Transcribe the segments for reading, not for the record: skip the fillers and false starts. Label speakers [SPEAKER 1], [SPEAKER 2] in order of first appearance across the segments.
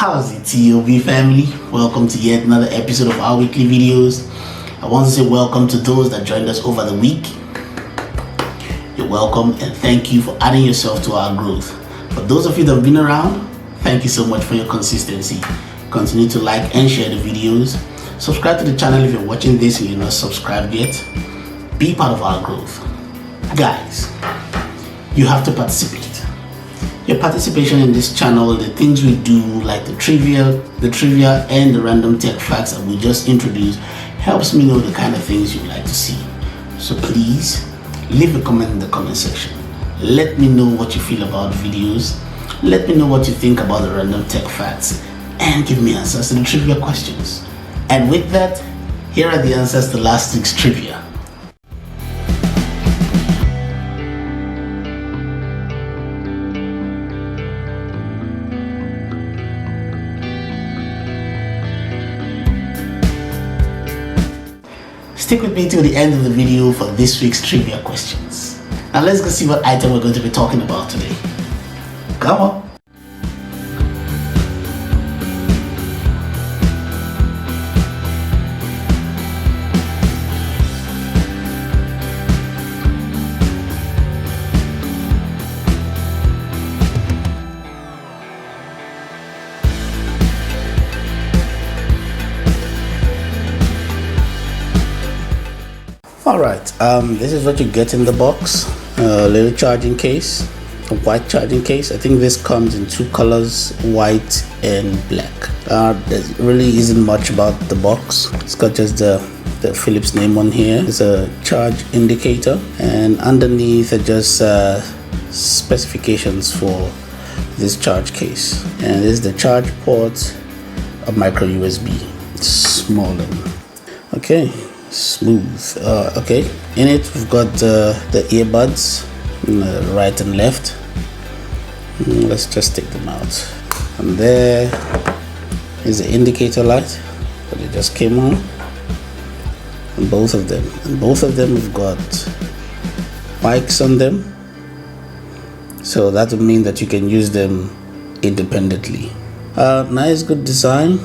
[SPEAKER 1] How's it, TOV family? Welcome to yet another episode of our weekly videos. I want to say welcome to those that joined us over the week. You're welcome and thank you for adding yourself to our growth. For those of you that have been around, thank you so much for your consistency. Continue to like and share the videos. Subscribe to the channel if you're watching this and you're not subscribed yet. Be part of our growth. Guys, you have to participate. Your participation in this channel, the things we do like the trivia and the random tech facts that we just introduced helps me know the kind of things you'd like to see. So please leave a comment in the comment section. Let me know what you feel about videos. Let me know what you think about the random tech facts and give me answers to the trivia questions. And with that, here are the answers to last week's trivia. Stick with me till the end of the video for this week's trivia questions. Now let's go see what item we're going to be talking about today. Come on. Alright, this is what you get in the box. A little charging case, a white charging case. I think this comes in two colors, white and black. There really isn't much about the box. It's got just the Philips name on here. There's a charge indicator, and underneath are just specifications for this charge case. And this is the charge port, a micro USB. It's small and okay. Smooth. Okay, in it we've got the earbuds, right and left. Let's just take them out. And there is the indicator light that it just came on, and both of them have got mics on them, so that would mean that you can use them independently. Nice, good design.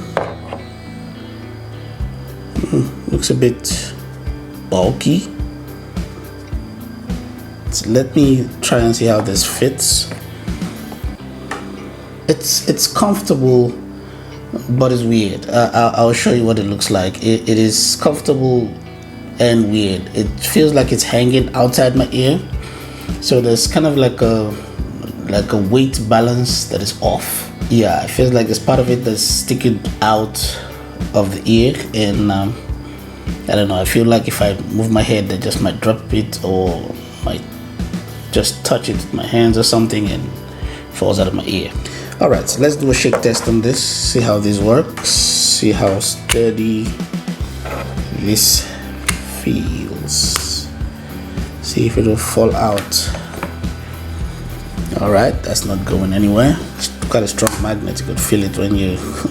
[SPEAKER 1] Looks a bit bulky. So let me try and see how this fits. It's comfortable, but it's weird. I'll show you what it looks like. It is comfortable and weird. It feels like it's hanging outside my ear, so there's kind of like a weight balance that is off. Yeah, it feels like there's part of it that's sticking out of the ear, and I don't know, I feel like if I move my head I just might drop it, or might just touch it with my hands or something and it falls out of my ear. Alright, so let's do a shake test on this, see how this works, see how sturdy this feels, see if it will fall out. Alright, that's not going anywhere. It's quite a strong magnet. You could feel it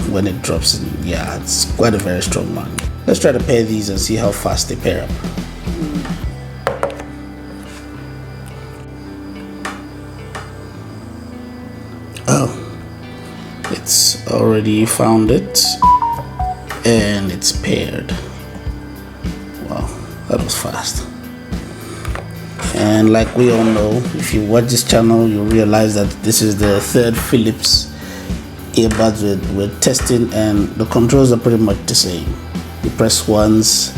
[SPEAKER 1] when it drops in. Yeah, it's quite a very strong magnet. Let's try to pair these and see how fast they pair up. Oh, it's already found it and it's paired. Wow, that was fast. And like we all know, if you watch this channel, you'll realize that this is the third Philips earbuds we're testing, and the controls are pretty much the same. You press once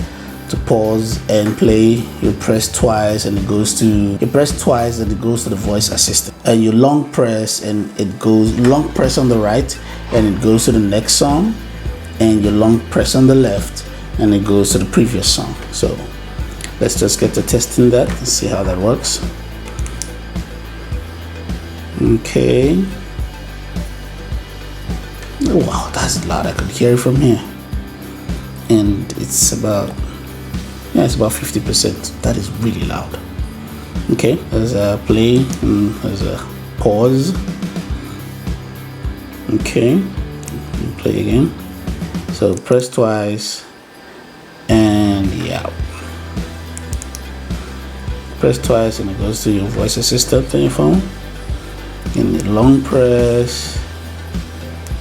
[SPEAKER 1] to pause and play, you press twice and it goes to the voice assistant, and you long press and it goes long press on the right and it goes to the next song, and you long press on the left and it goes to the previous song. So let's just get to testing that and see how that works. Okay. Wow, that's loud. I could hear it from here. And it's about 50%. That is really loud. Okay, there's a play and there's a pause. Okay, play again. So press twice and yeah. Press twice and it goes to your voice assistant on your phone. And the long press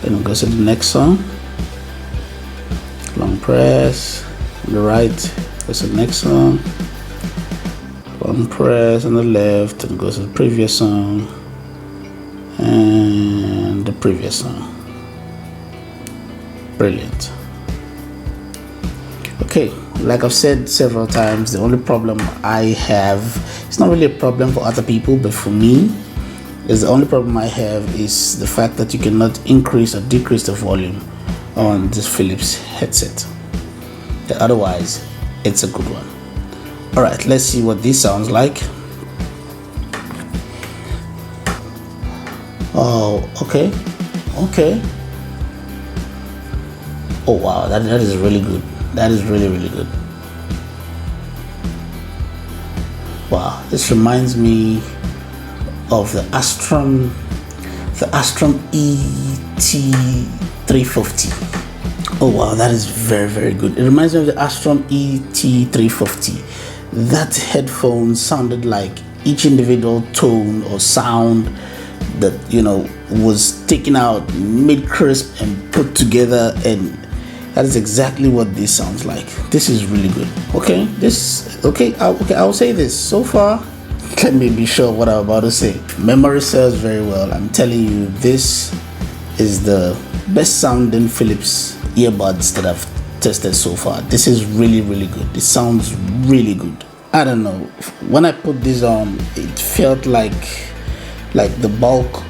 [SPEAKER 1] Then it goes to the next song. Long press on the right, goes to the next song. Long press on the left, and it goes to the previous song and the previous song. Brilliant. Okay, like I've said several times, the only problem I have, it's not really a problem for other people, but for me, is the only problem I have is the fact that you cannot increase or decrease the volume on this Philips headset. But otherwise, it's a good one. All right, let's see what this sounds like. Oh, okay. Oh wow, that is really good. That is really good. Wow, this reminds me of the Astrum ET350. Oh wow, that is very good. It reminds me of the Astrum ET350. That headphone sounded like each individual tone or sound that, you know, was taken out mid-crisp and put together, and that is exactly what this sounds like. This is really good. I'll say this. So far, let me be sure what I'm about to say. Memory serves very well. I'm telling you, this is the best sounding Philips earbuds that I've tested so far. This is really good. It sounds really good. I don't know, when I put this on, it felt like the bulk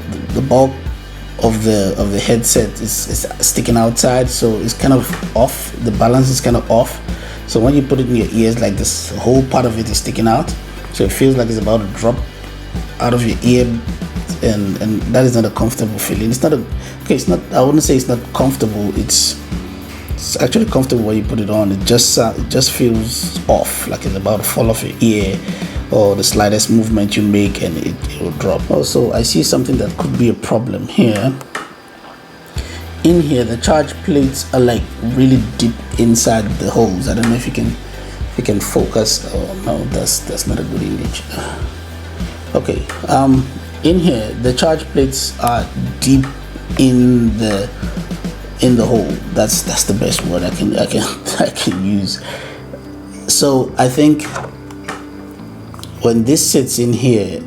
[SPEAKER 1] of the headset is sticking outside, so it's kind of off. The balance is kind of off. So when you put it in your ears, like this whole part of it is sticking out, so it feels like it's about to drop out of your ear, and that is not a comfortable feeling. It's not I wouldn't say it's not comfortable. It's actually comfortable when you put it on. It just feels off, like it's about to fall off your ear, or the slightest movement you make and it will drop. Also, I see something that could be a problem here. In here, the charge plates are like really deep inside the holes. I don't know if you can focus. Oh no, that's not a good image. Okay, in here the charge plates are deep in the hole. That's the best word I can use. So I think when this sits in here,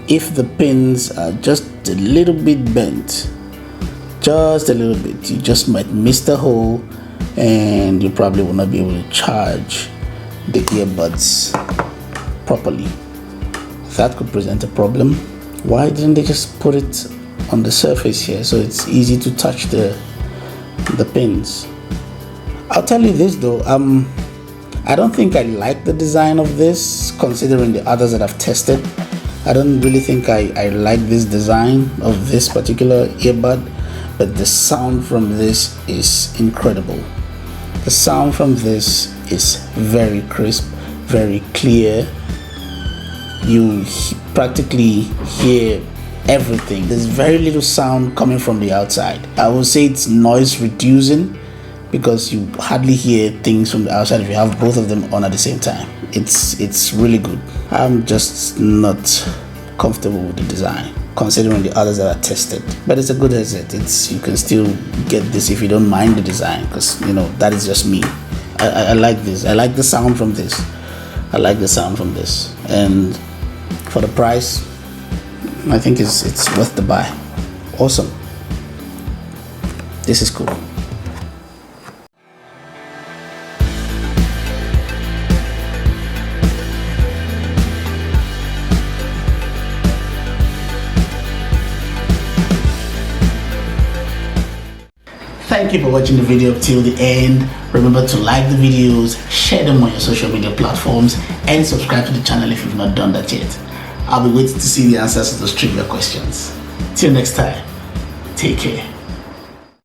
[SPEAKER 1] if the pins are just a little bit bent, just a little bit, you just might miss the hole, and you probably will not be able to charge the earbuds properly. That could present a problem. Why didn't they just put it on the surface here so it's easy to touch the pins? I'll tell you this though, I don't think I like the design of this, considering the others that I've tested. I don't really think I like this design of this particular earbud, but the sound from this is incredible. The sound from this is very crisp, very clear. You practically hear everything. There's very little sound coming from the outside. I would say it's noise reducing, because you hardly hear things from the outside if you have both of them on at the same time. It's really good. I'm just not comfortable with the design, considering the others that I tested. But it's a good headset. You can still get this if you don't mind the design, because you know that is just me. I like this. I like the sound from this. And for the price, I think it's worth the buy. Awesome. This is cool. Thank you for watching the video till the end. Remember to like the videos, share them on your social media platforms, and subscribe to the channel if you've not done that yet. I'll be waiting to see the answers to those trivia questions. Till next time, take care.